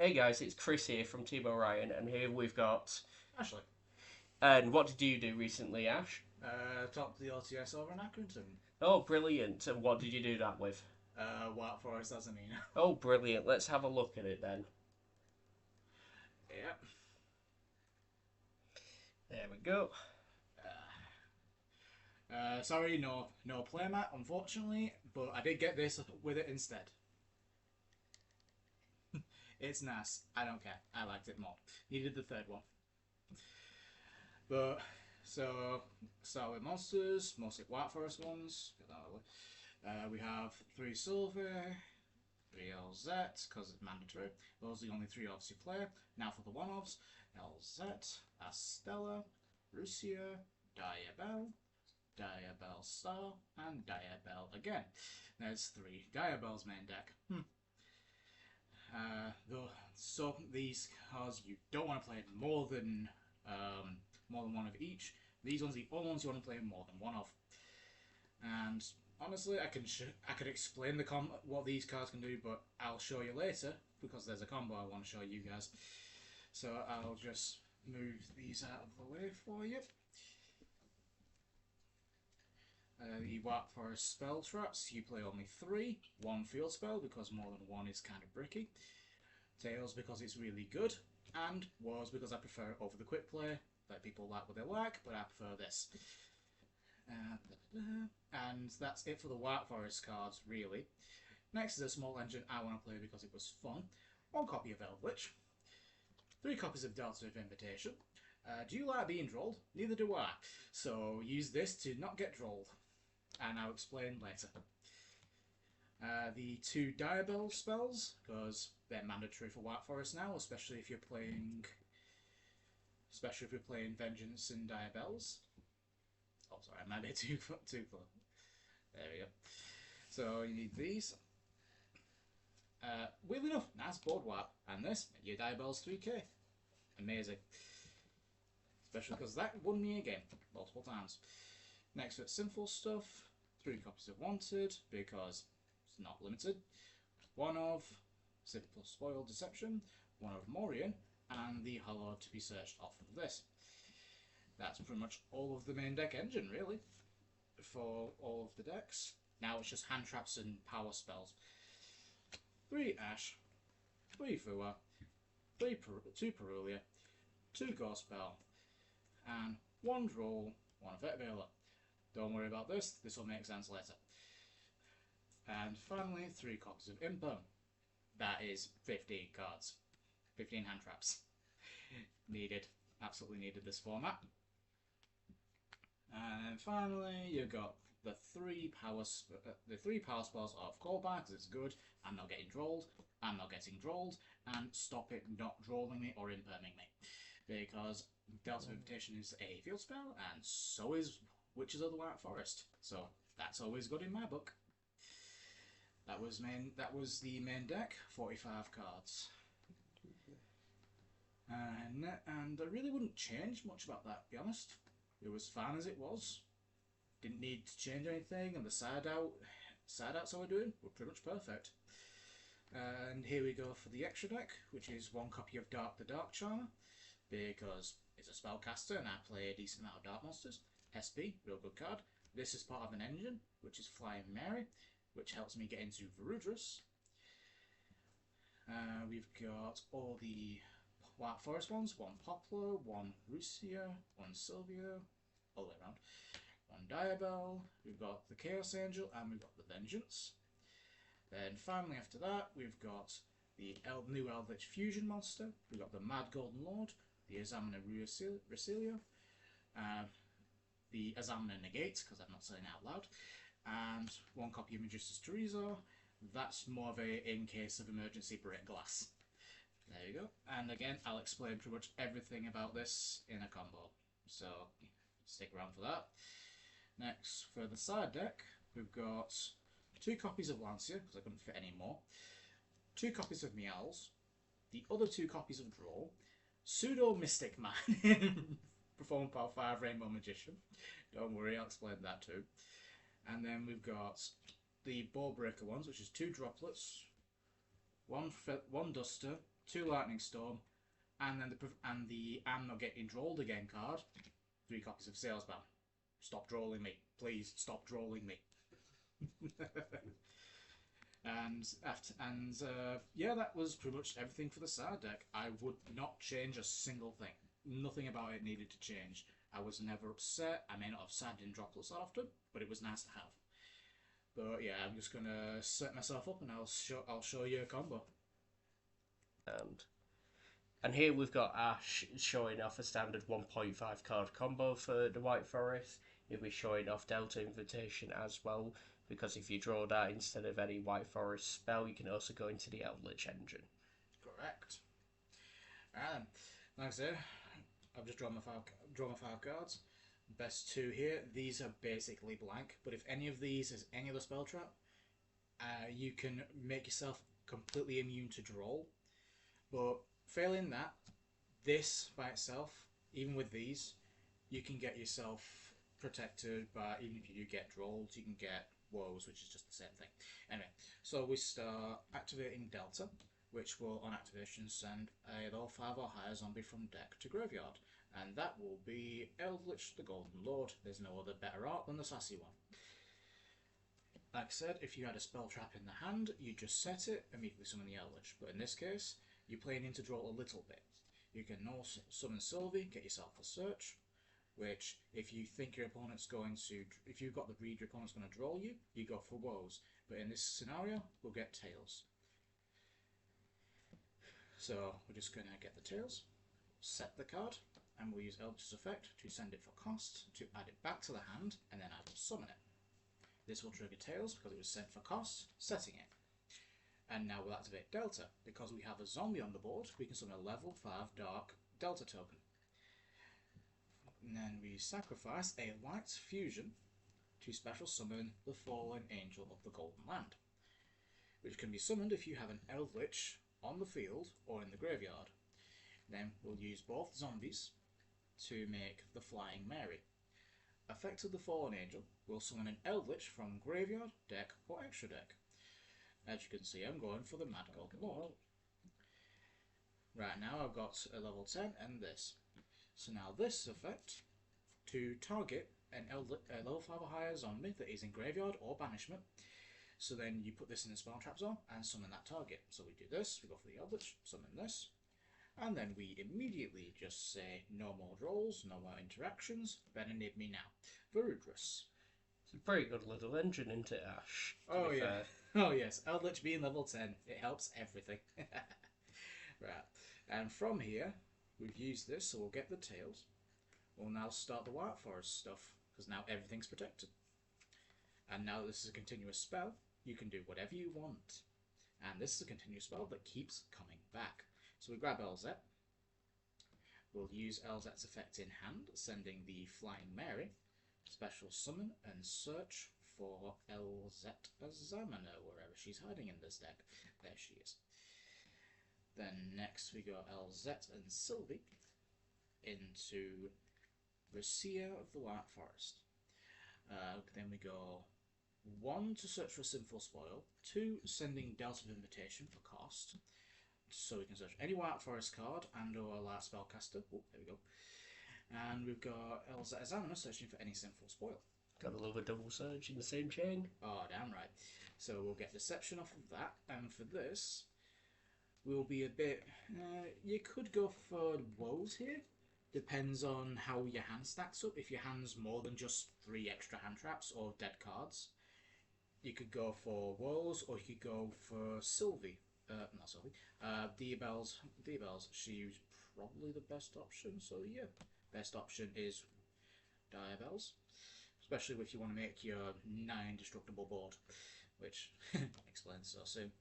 Hey guys, it's Chris here from Team Orion, and here we've got. Ashley, And what did you do recently, Ash? top the OTS over in Accrington. Oh, brilliant! And what did you do that with? White Forest Azamina. Oh, brilliant! Let's have a look at it then. Yep. There we go. Sorry, no playmat, unfortunately, but I did get this with it instead. It's nice. I don't care. I liked it more. Needed the third one. But so start with monsters, mostly White Forest ones. Get that out of the way. We have 3 silver, 3 LZ because it's mandatory. Those are the only 3 offs you play. Now for the one offs: LZ, Astella, Lucia, Diabel, Diabel Star, and Diabel again. There's 3 Diabel's main deck. So these cards you don't want to play more than one of each. These ones are the only ones you want to play more than one of. And honestly, I could explain what these cards can do, but I'll show you later because there's a combo I want to show you guys. So I'll just move these out of the way for you. The White Forest spell traps, you play only 3. 1 field spell because more than 1 is kind of bricky. Tails because it's really good. And Wars because I prefer it over the quick play. Let people like what they like, but I prefer this. And that's it for the White Forest cards, really. Next is a small engine I want to play because it was fun. 1 copy of Eldlich. 3 copies of Delta of Invitation. Do you like being drolled? Neither do I. So use this to not get drolled. And I'll explain later. The 2 Diabel spells, because they're mandatory for White Forest now, especially if you're playing Vengeance and Diabels. Oh, sorry, I might be too close. There we go. So you need these. Weirdly enough, nice board wipe. And this, your Diabels 3k. Amazing. Especially because that won me a game multiple times. Next with Sinful Stuff. 3 copies of Wanted, because it's not limited. 1 of Simple Spoil Deception. 1 of Orion. And the Hollow to be searched off of this. That's pretty much all of the main deck engine, really, for all of the decks. Now it's just hand traps and power spells. 3 Ash, 3 Fua, 2 Perulia, 2 Ghost Spell, and 1 Droll, 1 Vet Veiler. Don't worry about this will make sense later. And finally, 3 copies of Imperm. That is 15 cards. 15 hand traps. Needed. Absolutely needed this format. And finally, you've got the 3 power spells of Callback, because it's good. I'm not getting drolled. I'm not getting drolled. And stop it not drolling me or imperming me. Because Delta Invitation is a field spell, and so is Witches of the White Forest. So that's always good in my book. That was the main deck, 45 cards. And I really wouldn't change much about that, to be honest. It was fine as it was. Didn't need to change anything, and the side outs I were doing were pretty much perfect. And here we go for the extra deck, which is 1 copy of Dark the Dark Charmer, because it's a spellcaster and I play a decent amount of dark monsters. SP, real good card. This is part of an engine, which is Flying Mary, which helps me get into Varudras. We've got all the White Forest ones: 1 Poplar, 1 Lucia, 1 Sylvia, all the way around. 1 Diabel, we've got the Chaos Angel, and we've got the Vengeance. Then finally after that, we've got the new Eldlich Fusion monster, we've got the Mad Golden Lord, the Azamina Resilia, the Azamina Negate, because I'm not saying it out loud, and 1 copy of Magistus Teresa. That's more of a in case of emergency break glass. There you go. And again, I'll explain pretty much everything about this in a combo, so stick around for that. Next, for the side deck, we've got 2 copies of Lancia, because I couldn't fit any more, 2 copies of Meowls, the other 2 copies of Draw, Pseudo Mystic Man, Perform Power 5 Rainbow Magician. Don't worry, I'll explain that too. And then we've got the Ball Breaker ones, which is 2 droplets, one Duster, 2 Lightning Storm, and then the I'm not getting drawled again card. 3 copies of Salesbound. Stop drawling me, please. Stop drawling me. Yeah, that was pretty much everything for the side deck. I would not change a single thing. Nothing about it needed to change. I was never upset. I may not have sat in droplets that often, but it was nice to have. But yeah, I'm just gonna set myself up and I'll show you a combo. And here we've got Ash showing off a standard 1.5 card combo for the White Forest. He'll be showing off Delta Invitation as well, because if you draw that instead of any White Forest spell, you can also go into the Eldlich engine. Correct. And like I said, I've just drawn my five cards. Best 2 here. These are basically blank, but if any of these is any other spell trap, you can make yourself completely immune to draw. But failing that, this by itself, even with these, you can get yourself protected by, even if you do get draws, you can get woes, which is just the same thing. Anyway, so we start activating Delta, which will on activation send a level 5 or higher zombie from deck to graveyard, and that will be Eldlich the Golden Lord. There's no other better art than the sassy one. Like I said, if you had a spell trap in the hand, you just set it, immediately summon the Eldlich. But in this case, you're playing in to draw a little bit. You can also summon Sylvie, get yourself a search, which if you think your opponent's going to, if you've got the read your opponent's going to draw you, you go for woes. But in this scenario, we'll get tails. So we're just going to get the tails, set the card, and we'll use Eldritch's effect to send it for cost, to add it back to the hand, and then I will summon it. This will trigger tails because it was sent for cost, setting it. And now we'll activate Delta. Because we have a zombie on the board, we can summon a level 5 Dark Delta token. And then we sacrifice a Light Fusion to special summon the Fallen Angel of the Golden Land, which can be summoned if you have an Eldlich on the field or in the graveyard. Then we'll use both zombies to make the Flying Mary. Effect of the Fallen Angel will summon an Eldlich from graveyard, deck, or extra deck. As you can see, I'm going for the Mad Golden Lord. Right now I've got a level 10 and this. So now this effect, to target a level 5 or higher zombie that is in graveyard or banishment. So then you put this in the spell trap zone and summon that target. So we do this, we go for the Eldlich, summon this, and then we immediately just say no more draws, no more interactions, better nib me now. Verudrus. It's a very good little engine, isn't it, Ash? Oh yeah. Oh yes, Eldlich being level 10, it helps everything. Right, and from here, we've used this, so we'll get the tails. We'll now start the White Forest stuff, because now everything's protected. And now this is a continuous spell, you can do whatever you want. And this is a continuous spell that keeps coming back. So we grab Elzet. We'll use Elzet's effect in hand, sending the Flying Mary, special summon and search for Elzet Azamina, wherever she's hiding in this deck. There she is. Then next we go Elzet and Sylvie into Resia of the White Forest. Then we go 1 to search for a Sinful Spoil, 2 sending Delta of Invitation for cost, so we can search any White Forest card and or a Light Spellcaster. Oh, there we go. And we've got Elzet Azamina searching for any Sinful Spoil. Gotta love a double surge in the same chain. Oh, damn right. So we'll get Deception off of that, and for this, we'll be a bit... you could go for woes here. Depends on how your hand stacks up. If your hand's more than just 3 extra hand traps or dead cards, you could go for woes, or you could go for Sylvie. Not Sylvie. Diabelle's. She's probably the best option, so yeah. Best option is Diabelle's. Especially if you want to make your 9-destructible board, which explains so soon.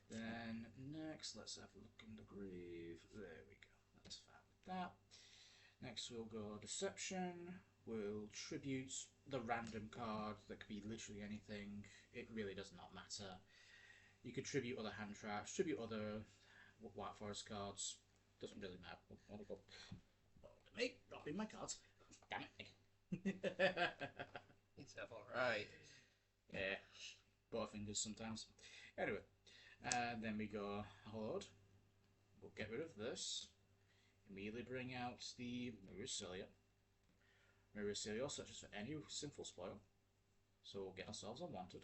Then next, let's have a look in the grave. There we go. That's fine with that. Next we'll go Deception. We'll tribute the random card. That could be literally anything. It really does not matter. You could tribute other hand traps, tribute other White Forest cards. Doesn't really matter. Oh, go. Me, dropping my cards. Damn it. It's alright. Yeah, butterfingers sometimes. Anyway, then we go Horde. we'll get rid of this. Immediately bring out the Mirrorcilia. Mirrorcilia searches for any sinful spoil. So we'll get ourselves unwanted.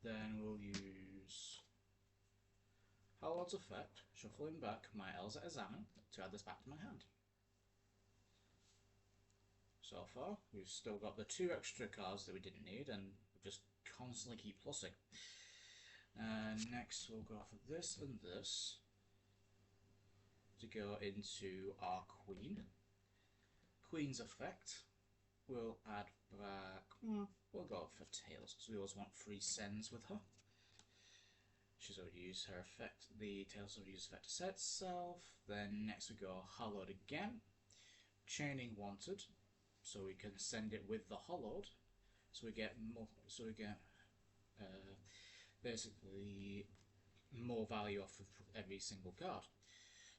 Then we'll use Hallard's effect, shuffling back my Azamina to add this back to my hand. So far, we've still got the 2 extra cards that we didn't need, and we just constantly keep plussing. Next, we'll go for this and this to go into our Queen. Queen's effect, we'll add back. We'll go for Tails because we always want 3 sends with her. She's already used her effect. The Tails already used effect to set itself. Then next we go Hollowed again. Chaining Wanted, so we can send it with the Hollowed. So we get more. So we get basically more value off of every single card.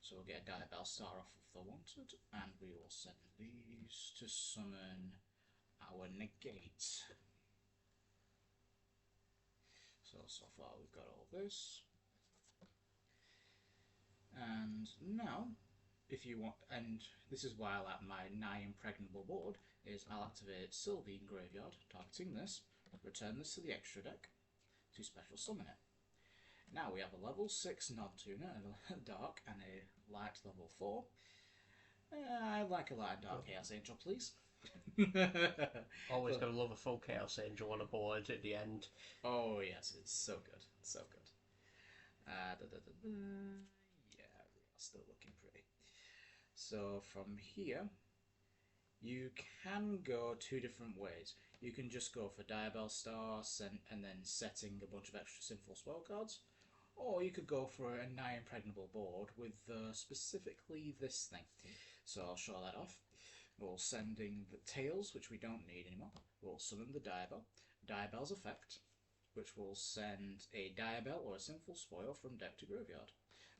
So we'll get a Diabell Star off of the Wanted, and we will send these to summon our Negate. So far we've got all this. And now, if you want, and this is why I like my nigh impregnable board, is I'll activate Sylvine Graveyard, targeting this, return this to the extra deck, to special summon it. Now we have a level 6 non-tuner, a dark, and a light level 4. I'd like a light and dark Chaos Angel, please. Always gonna love a full Chaos Angel on a board at the end. Oh yes, it's so good, so good. Yeah, we are still looking pretty. So from here, you can go 2 different ways. You can just go for Diabell Star and then setting a bunch of extra Sinful Spell cards, or you could go for a nigh impregnable board with specifically this thing. So I'll show that off. We'll sending the Tails, which we don't need anymore. We'll summon the Diabell. Diabell's effect, which will send a Diabell or a Sinful Spoil from deck to graveyard,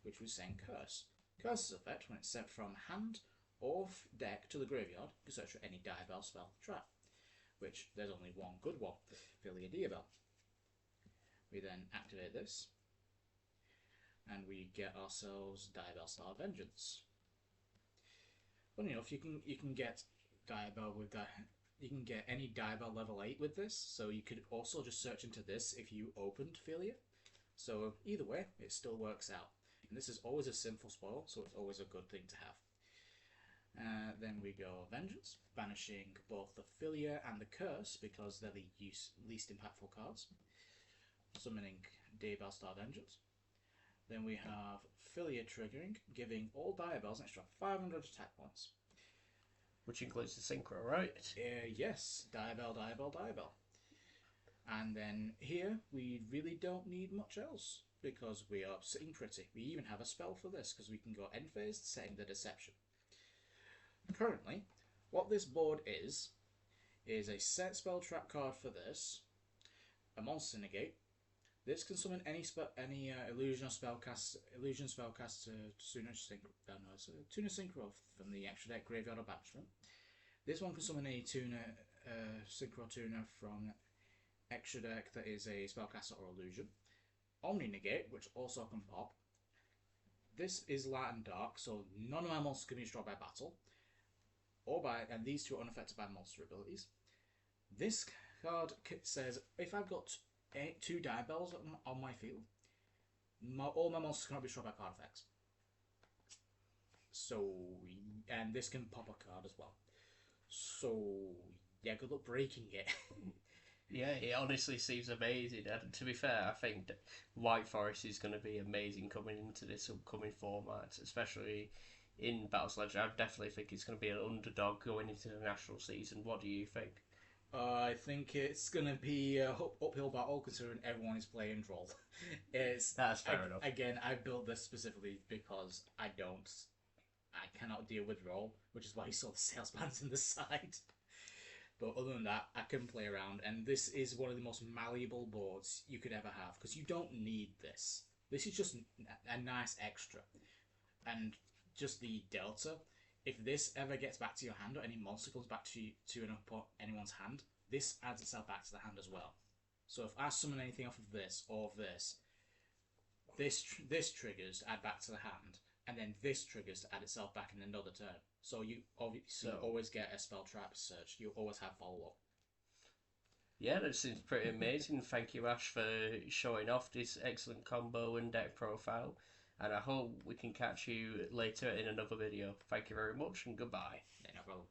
which we send Curse. Curse's effect, when it's sent from hand or deck to the graveyard, you can search for any Diabell spell trap, which there's only one good one, Filia Diabell. We then activate this, and we get ourselves Diabell Star Vengeance. Funny enough, you can get Diabell with that. You can get any Diabell level 8 with this, so you could also just search into this if you opened Filia. So either way, it still works out. And this is always a sinful spoil, so it's always a good thing to have. Then we go Vengeance, banishing both the Filia and the Curse because they're the least impactful cards. Summoning Diabell Star Vengeance. Then we have Filia triggering, giving all Diabells an extra 500 attack points. Which includes the Synchro, right? Yes, Diabell, Diabell, Diabell. And then here, we really don't need much else, because we are sitting pretty. We even have a spell for this, because we can go end phase, setting the Deception. Currently, what this board is a set spell trap card for this, a Monster Negate. This can summon any illusion spellcast to Tuner Synchro from the extra deck graveyard or banishment. This one can summon a Synchro Tuner from extra deck that is a spellcaster or illusion. Omni Negate, which also can pop. This is light and dark, so none of my monsters can be destroyed by battle, and these 2 are unaffected by monster abilities. This card says if I've got 2 Diabells on my field, all my monsters cannot be destroyed by card effects. So, and this can pop a card as well. So, yeah, good luck breaking it. Yeah, it honestly seems amazing. And to be fair, I think White Forest is going to be amazing coming into this upcoming format, especially in Battles Legend. I definitely think it's going to be an underdog going into the national season. What do you think? I think it's going to be an uphill battle considering everyone is playing Droll. That's fair enough. Again, I built this specifically because I cannot deal with Droll, which is why you saw the sales bands in the side. But other than that, I can play around, and this is one of the most malleable boards you could ever have, because you don't need this. This is just a nice extra. And just the delta, if this ever gets back to your hand, or any monster comes back to anyone's hand, this adds itself back to the hand as well. So if I summon anything off of this, or this, this triggers to add back to the hand, and then this triggers to add itself back in another turn. So you obviously always get a spell trap search. You always have follow up. Yeah, that seems pretty amazing. Thank you, Ash, for showing off this excellent combo and deck profile. And I hope we can catch you later in another video. Thank you very much and goodbye. Yeah, no problem.